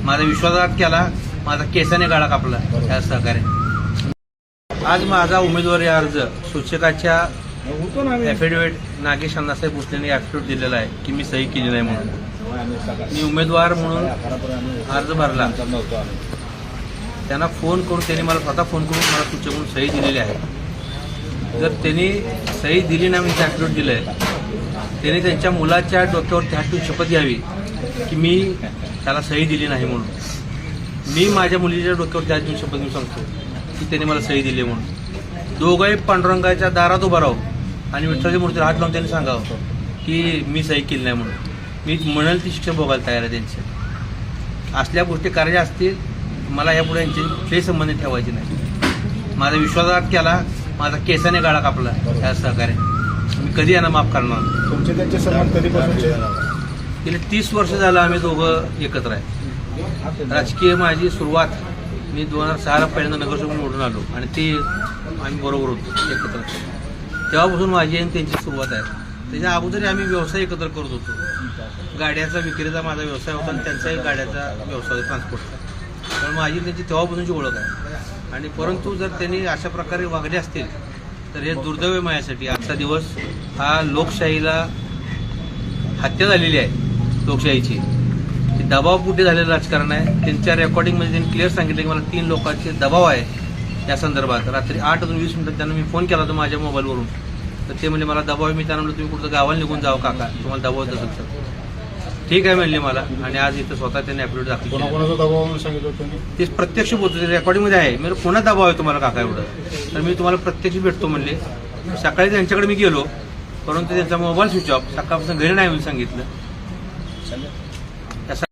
माझा विश्वासघात केला, माझा केसाने गाळा कापला त्या सहकार्य. आज माझा उमेदवारी अर्ज सूचकाच्या ॲफिडेव्हिट नागेश अण्णासाहेब भोसलेने ॲफिडेव्हिट दिलेला आहे की मी सही केली नाही म्हणून. मी उमेदवार म्हणून अर्ज भरला. त्यांना फोन करून त्यांनी मला स्वतः फोन करून मला सूचक म्हणून सही दिलेली आहे. जर त्यांनी सही दिली नाही म्हणजे ॲफिडेव्हिट दिलं आहे, त्यांनी त्यांच्या मुलाच्या डोक्यावर हात ठेवून शपथ घ्यावी की मी त्याला सही दिली नाही म्हणून. मी माझ्या मुलीच्या डोक्यावर हात ठेवून शपथ घेऊन सांगतो की त्यांनी मला सही दिली म्हणून. दोघंही पांडुरंगाच्या दारात उभं राहू आणि विठ्ठलाच्या मूर्तीला हात लावून त्यांनी सांगावं की मी सही केली नाही म्हणून. मी म्हणाल ती शिक्षा भोगायला तयार आहे त्यांची. असल्या गोष्टी करायच्या असतील मला यापुढे यांची कुठलेही संबंध ठेवायचे नाही. माझा विश्वासघात केला, माझा केसाने गाळा कापला त्या सहकार्य. मी कधी यांना माफ करणार. तुमचे त्यांचे संबंध कधीपासून? गेले 30 वर्ष झालं आम्ही दोघं एकत्र आहे. राजकीय माझी सुरुवात मी 2006ला पहिल्यांदा नगरसेवक निवडून आलो आणि ते आम्ही बरोबर होतो एकत्र. तेव्हापासून माझी आणि त्यांची सुरुवात आहे. त्याच्या अगोदरही आम्ही व्यवसाय एकत्र करत होतो. गाड्याचा विक्रीचा माझा व्यवसाय होता आणि त्यांचाही गाड्याचा व्यवसाय ट्रान्सपोर्टचा. पण माझी त्यांची तेव्हापासूनची ओळख आहे. आणि परंतु जर त्यांनी अशा प्रकारे वागले असतील तर हे दुर्दैव आहे माझ्यासाठी. आजचा दिवस हा लोकशाहीला हत्या झालेली आहे. लोकशाहीची दबावपोटी झालेलं राजकारण आहे. त्यांच्या रेकॉर्डिंगमध्ये त्यांनी क्लिअर सांगितलं की मला 3 लोकांचे दबाव आहे या संदर्भात. रात्री 8:20 त्यांना मी फोन केला होता माझ्या मोबाईलवरून. तर ते म्हणजे मला दबाव आहे. मी त्यांना म्हणलं तुम्ही कुठं गावाला निघून जावं काका, तुम्हाला दबाव येत असेल तर. ठीक आहे म्हणले मला. आणि आज इथं स्वतः त्यांनी ॲफिडेव्हिट दाखल केलं. कोणाकोणाचा दबाव म्हणून सांगितलं तुम्ही? ते प्रत्यक्ष बोलतो, ते रेकॉर्डिंगमध्ये आहे. मी कोणा दबाव आहे तुम्हाला काका एवढं, तर मी तुम्हाला प्रत्यक्ष भेटतो म्हणले. सकाळी त्यांच्याकडे मी गेलो, परंतु त्यांचा मोबाईल स्विच ऑफ. सकाळपासून घरी नाही म्हणून सांगितलं.